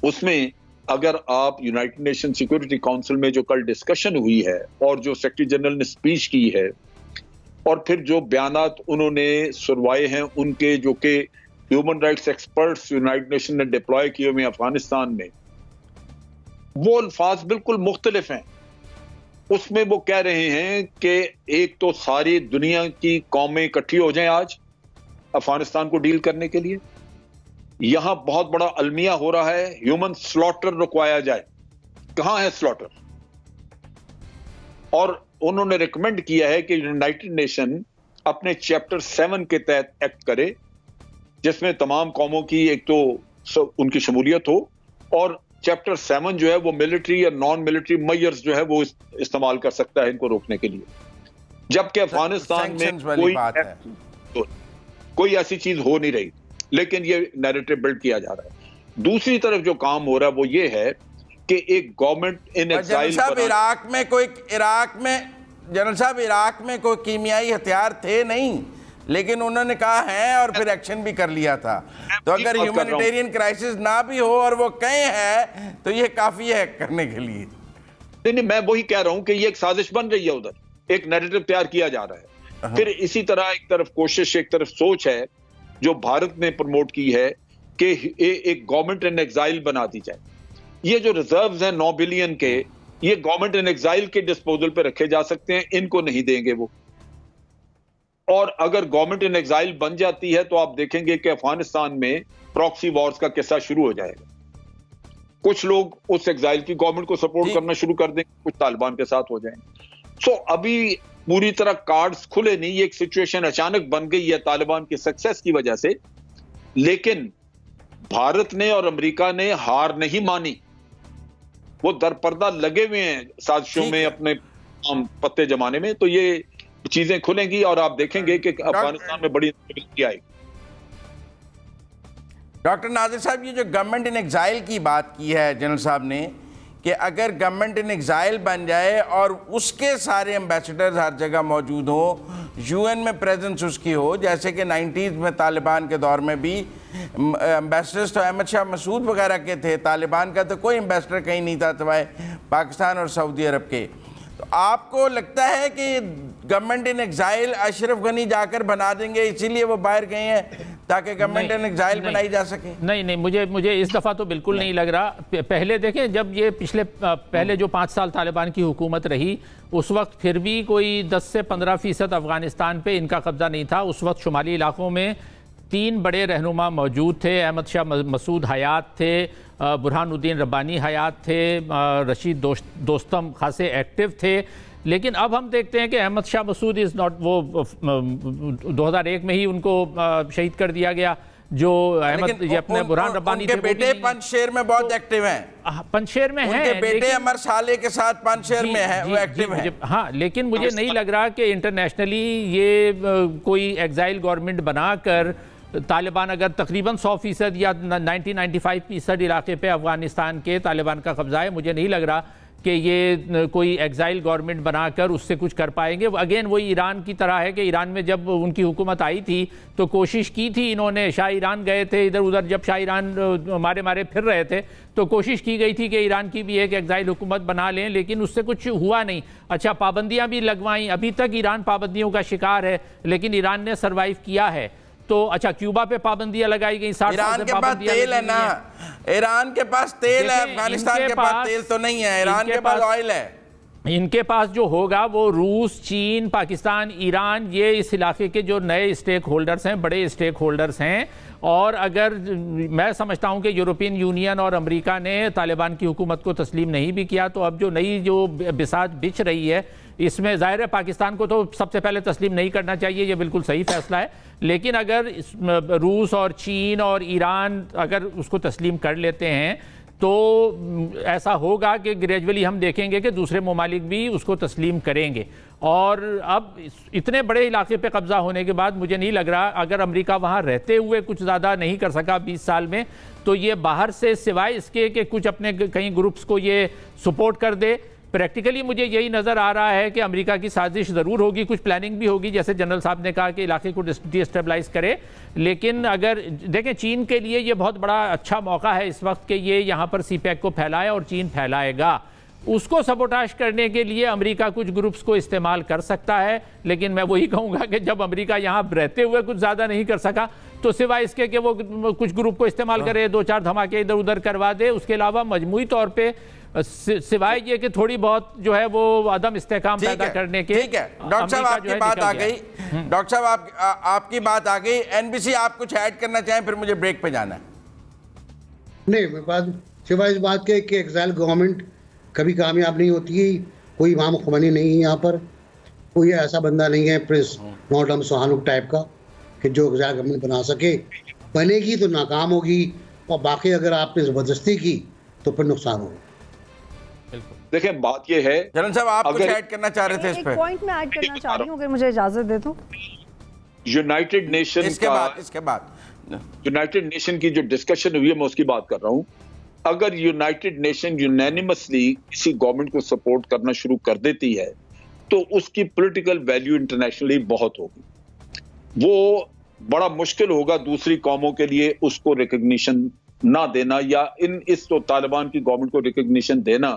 उसमें अगर आप यूनाइटेड नेशन सिक्योरिटी काउंसिल में जो कल डिस्कशन हुई है और जो सेक्रेटरी जनरल ने स्पीच की है और फिर जो बयानात उन्होंने सुनवाए हैं उनके, जो कि human rights experts United nation ने डिप्लॉय किए हुए अफगानिस्तान में, वो अल्फाज बिल्कुल मुख्तलिफ हैं। उसमें वो कह रहे हैं कि एक तो सारी दुनिया की कौमें इकट्ठी हो जाएं आज अफगानिस्तान को डील करने के लिए। यहां बहुत बड़ा अलमिया हो रहा है, ह्यूमन स्लॉटर रुकवाया जाए। कहां है स्लॉटर? और उन्होंने रिकमेंड किया है कि यूनाइटेड नेशन अपने चैप्टर 7 के तहत एक्ट करे, जिसमें तमाम कौमों की एक तो उनकी शमूलियत हो, और चैप्टर 7 जो है वो मिलिट्री या नॉन मिलिट्री मेजर्स जो है वो इस्तेमाल कर सकता है इनको रोकने के लिए, जबकि अफगानिस्तान में कोई ऐसी चीज हो नहीं रही, लेकिन ये नैरेटिव बिल्ड किया जा रहा है। दूसरी तरफ जो काम हो रहा है वो ये है कि एक गवर्नमेंट इन एग्जाइल इराक में कोई कीमियाई हथियार थे नहीं, लेकिन उन्होंने कहा है और फिर एक्शन भी कर लिया था। तो अगर ह्यूमैनिटेरियन क्राइसिस ना भी हो और वो कहे हैं तो ये काफी है करने के लिए। नहीं, मैं वही कह रहा हूं कि ये एक साजिश बन रही है, उधर एक नैरेटिव तैयार किया जा रहा है। फिर इसी तरह एक तरफ कोशिश, एक तरफ सोच है जो भारत ने प्रमोट की है कि एक गवर्नमेंट इन एग्जाइल बना दी जाए। ये जो रिजर्व्स हैं 9 बिलियन के, ये गवर्नमेंट इन एग्जाइल के डिस्पोजल पे रखे जा सकते हैं, इनको नहीं देंगे वो। और अगर गवर्नमेंट इन एग्जाइल बन जाती है तो आप देखेंगे कि अफगानिस्तान में प्रॉक्सी वॉर्स का किस्सा शुरू हो जाएगा। कुछ लोग उस एग्जाइल की गवर्नमेंट को सपोर्ट करना शुरू कर देंगे, कुछ तालिबान के साथ हो जाएंगे। सो अभी पूरी तरह कार्ड्स खुले नहीं, ये एक सिचुएशन अचानक बन गई है तालिबान की सक्सेस की वजह से। लेकिन भारत ने और अमेरिका ने हार नहीं मानी, वो दरपर्दा लगे हुए हैं साजिशों में अपने पत्ते जमाने में। तो ये चीजें खुलेंगी और आप देखेंगे कि अफगानिस्तान में बड़ी इंस्टेबिलिटी आएगी। डॉक्टर नाजिर साहब, ये जो गवर्नमेंट इन एग्जाइल की बात की है जनरल साहब ने, कि अगर गवर्नमेंट इन एग्जाइल बन जाए और उसके सारे एम्बेसडर्स हर जगह मौजूद हो, यूएन में प्रेजेंस उसकी हो, जैसे कि 90s में तालिबान के दौर में भी एम्बेसडर्स तो अहमद शाह मसूद वगैरह के थे, तालिबान का तो कोई एम्बेसडर कहीं नहीं था सिवाय पाकिस्तान और सऊदी अरब के। तो आपको लगता है कि government in exile Ashraf Ghani जाकर बना देंगे, इसीलिए वो बाहर गए हैं ताकि गवर्नमेंट इन एग्जाइल बनाई जा सके? नहीं, मुझे इस दफ़ा तो बिल्कुल नहीं लग रहा। पहले देखें, जब ये पहले जो 5 साल तालिबान की हुकूमत रही, उस वक्त फिर भी कोई 10 से 15% अफगानिस्तान पे इनका कब्जा नहीं था। उस वक्त शुमाली इलाकों में 3 बड़े रहनुमा मौजूद थे। अहमद शाह मसूद हयात थे, बुरहानुद्दीन रब्बानी हयात थे, रशीद दोस्तम खासे एक्टिव थे। लेकिन अब हम देखते हैं कि अहमद शाह मसूद इज़ नॉट, वो 2001 में ही उनको शहीद कर दिया गया। जो अहमद ये अपने बुरहान रब्बानी थे, बेटे पंजशेर में बहुत एक्टिव हैं, पंजशेर में हैं, बेटे अमर साले के साथ पंजशेर में है, वो एक्टिव हैं। हाँ, लेकिन मुझे नहीं लग रहा कि इंटरनेशनली ये कोई एग्जाइल गवर्नमेंट बनाकर तालिबान अगर तकरीबन 100% या 90-95% इलाके पे अफगानिस्तान के तालिबान का कब्जा है, मुझे नहीं लग रहा कि ये कोई एग्जाइल गवर्नमेंट बनाकर उससे कुछ कर पाएंगे। अगेन वही ईरान की तरह है कि ईरान में जब उनकी हुकूमत आई थी तो कोशिश की थी इन्होंने, शाह ईरान गए थे इधर उधर, जब शाह ईरान मारे फिर रहे थे तो कोशिश की गई थी कि ईरान की भी एक एग्जाइल हुकूमत बना लें, लेकिन उससे कुछ हुआ नहीं। अच्छा, पाबंदियाँ भी लगवाई, अभी तक ईरान पाबंदियों का शिकार है, लेकिन ईरान ने सर्वाइव किया है। तो अच्छा, क्यूबा पे पाबंदियां लगाई गई, 60 ईरान के पास तेल है ना, ईरान के पास तेल है, अफगानिस्तान के पास तेल तो नहीं है, ईरान के पास ऑयल है। इनके पास जो होगा वो रूस, चीन, पाकिस्तान, ईरान, ये इस इलाके के जो नए स्टेक होल्डर्स हैं, बड़े स्टेक होल्डर्स हैं। और अगर मैं समझता हूं कि यूरोपियन यूनियन और अमेरिका ने तालिबान की हुकूमत को तस्लीम नहीं भी किया, तो अब जो नई जो बिसात बिछ रही है, इसमें ज़ाहिर है पाकिस्तान को तो सबसे पहले तस्लीम नहीं करना चाहिए, ये बिल्कुल सही फैसला है। लेकिन अगर रूस और चीन और ईरान अगर उसको तस्लीम कर लेते हैं तो ऐसा होगा कि ग्रेजुअली हम देखेंगे कि दूसरे ममालिक भी उसको तस्लीम करेंगे। और अब इतने बड़े इलाके पे कब्जा होने के बाद मुझे नहीं लग रहा, अगर अमेरिका वहाँ रहते हुए कुछ ज़्यादा नहीं कर सका 20 साल में, तो ये बाहर से सिवाय इसके कि कुछ अपने कई ग्रुप्स को ये सपोर्ट कर दे, प्रैक्टिकली मुझे यही नज़र आ रहा है कि अमेरिका की साजिश ज़रूर होगी, कुछ प्लानिंग भी होगी, जैसे जनरल साहब ने कहा कि इलाके को डिस्टेबलाइज करे। लेकिन अगर देखें, चीन के लिए ये बहुत बड़ा अच्छा मौका है इस वक्त कि ये यहाँ पर सीपैक को फैलाए, और चीन फैलाएगा। उसको सबोटाश करने के लिए अमेरिका कुछ ग्रुप्स को इस्तेमाल कर सकता है, लेकिन मैं वही कहूँगा कि जब अमेरिका यहाँ रहते हुए कुछ ज़्यादा नहीं कर सका, तो सिवाय इसके कि वो कुछ ग्रुप को इस्तेमाल करे, 2-4 धमाके इधर उधर करवा दे, उसके अलावा मजमूई तौर पर सिवाय ये कि थोड़ी बहुत जो है वो अदम इस्तेकाम पैदा करने के। ठीक है डॉक्टर साहब, आपकी बात आ गई, डॉक्टर साहब आपकी बात आ गई। एनबीसी आप कुछ ऐड करना चाहें, फिर मुझे ब्रेक पे जाना है। नहीं, मैं बात सिवाय इस बात के कि एग्जाइल गवर्नमेंट कभी कामयाब नहीं होती है। कोई इमाम खुमैनी नहीं है यहाँ पर, कोई ऐसा बंदा नहीं है प्रिंस नॉर्डम सुहानुक टाइप का कि जो गवर्नमेंट बना सके। बनेगी तो नाकाम होगी, और बाकी अगर आपने ज़बरदस्ती की तो फिर नुकसान होगा। देखें बात यह है, जनरल साहब आप कुछ ऐड करना चाह रहे थे इस पे? पॉइंट में ऐड करना चाह रही हूँ, अगर मुझे इजाजत दे तो। यूनाइटेड नेशन इसके बाद यूनाइटेड नेशन की जो डिस्कशन हुई है मैं उसकी बात कर रहा हूं। अगर यूनाइटेड नेशन यूनैनिमसली किसी गवर्नमेंट को सपोर्ट करना शुरू कर देती है तो उसकी पॉलिटिकल वैल्यू इंटरनेशनली बहुत होगी। वो बड़ा मुश्किल होगा दूसरी कौमों के लिए उसको रिकग्निशन ना देना, या इस तो तालिबान की गवर्नमेंट को रिकग्निशन देना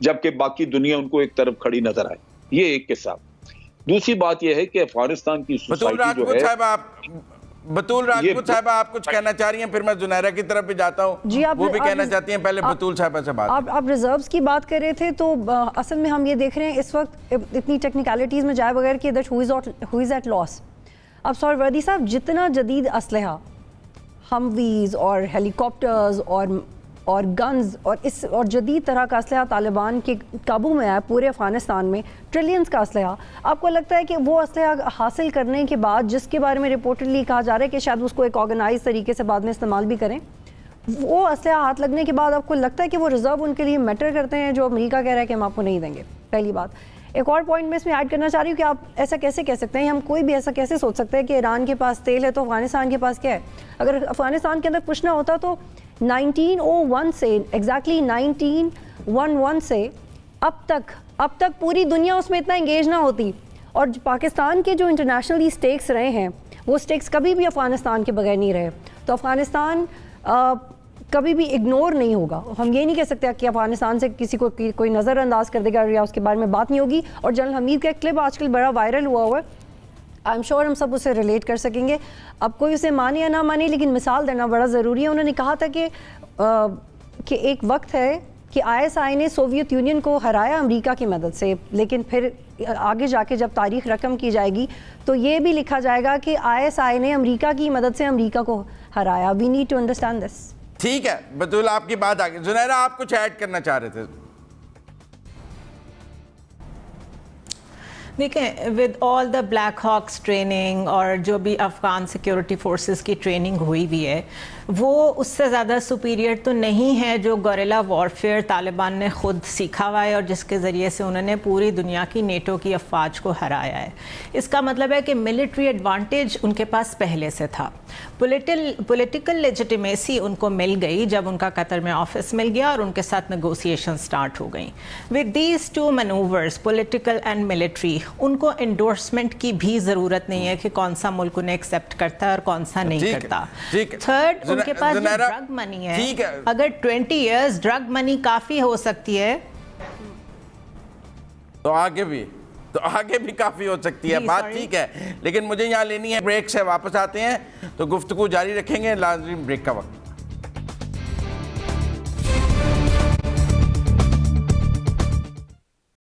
जबकि बाकी दुनिया उनको एक तरफ खड़ी नजर आए। ये एक किस्सा। दूसरी बात यह है कि अफगानिस्तान की सोसाइटी जो है, बतूल राजपूत साहबा आप कुछ कहना चाह रही हैं, फिर मैं जुनैरा की तरफ भी जाता हूं। जी, वो भी कहना चाहती हैं, पहले बतूल साहबा से बात। आप रिजर्व्स की बात कर रहे थे, तो असल में हम ये देख रहे हैं इस वक्त इतनी टेक्निकलिटीज़ में जाए बगैर कि that who is at loss. अब सरवर्दी साहब, जितना जदीद असलहा हमवीज़ और हेलीकॉप्टर्स और गन्स और जदीद तरह का असलहा तालिबान के काबू में आया पूरे अफ़गानिस्तान में, ट्रिलियंस का असलहा, आपको लगता है कि वो असलहा हासिल करने के बाद, जिसके बारे में रिपोर्टेडली कहा जा रहा है कि शायद उसको एक ऑर्गेनाइज तरीके से बाद में इस्तेमाल भी करें, वो असलहा हाथ लगने के बाद आपको लगता है कि वो रिजर्व उनके लिए मैटर करते हैं जो अमेरिका कह रहा है कि हम आपको नहीं देंगे? पहली बात। एक और पॉइंट मैं इसमें ऐड करना चाह रही हूँ कि आप ऐसा कैसे कह सकते हैं, हम कोई भी ऐसा कैसे सोच सकते हैं कि ईरान के पास तेल है तो अफगानिस्तान के पास क्या है? अगर अफगानिस्तान के अंदर कुछ ना होता तो 1901 से, एग्जैक्टली 1911 से अब तक पूरी दुनिया उसमें इतना इंगेज ना होती। और पाकिस्तान के जो इंटरनेशनली स्टेक्स रहे हैं वो स्टेक्स कभी भी अफगानिस्तान के बगैर नहीं रहे। तो अफगानिस्तान कभी भी इग्नोर नहीं होगा। हम ये नहीं कह सकते कि अफगानिस्तान से किसी को कोई नज़रअंदाज कर देगा या उसके बारे में बात नहीं होगी। और जनरल हमीद का क्लिप आजकल बड़ा वायरल हुआ है, आई एम श्योर हम सब उसे रिलेट कर सकेंगे। अब कोई उसे माने या ना माने, लेकिन मिसाल देना बड़ा ज़रूरी है। उन्होंने कहा था कि एक वक्त है कि ISI ने सोवियत यूनियन को हराया अमेरिका की मदद से, लेकिन फिर आगे जाके जब तारीख रकम की जाएगी तो ये भी लिखा जाएगा कि ISI ने अमेरिका की मदद से अमेरिका को हराया। We need to understand this. ठीक है बतूल, आपकी बात आगे। जुनैरा आप कुछ ऐड करना चाह रहे थे? देखें, with all the Black Hawks training और जो भी अफ़गान सिक्योरिटी फोर्सेस की ट्रेनिंग हुई भी है, वो उससे ज़्यादा सुपीरियर तो नहीं है जो गोरिल्ला वॉरफेयर तालिबान ने ख़ुद सीखा हुआ है और जिसके ज़रिए से उन्होंने पूरी दुनिया की नेटो की अफवाज को हराया है। इसका मतलब है कि मिलिट्री एडवांटेज उनके पास पहले से था। पॉलिटिकल लेजिटिमेसी उनको मिल गई जब उनका कतर में ऑफिस मिल गया और उनके साथ नेगोशिएशन स्टार्ट हो गई। With these two manoeuvres, political and military, उनको एंडोर्समेंट की भी ज़रूरत नहीं है कि कौन सा मुल्क उन्हें एक्सेप्ट करता है और कौन सा नहीं करता। थर्ड, उनके पास ड्रग मनी है। अगर 20 इयर्स ड्रग मनी काफ़ी हो सकती है तो आगे भी काफ़ी हो सकती है। बात ठीक है, लेकिन मुझे यहाँ लेनी है ब्रेक से। वापस आते हैं तो गुफ्तगू जारी रखेंगे। लाजिम ब्रेक का वक्त।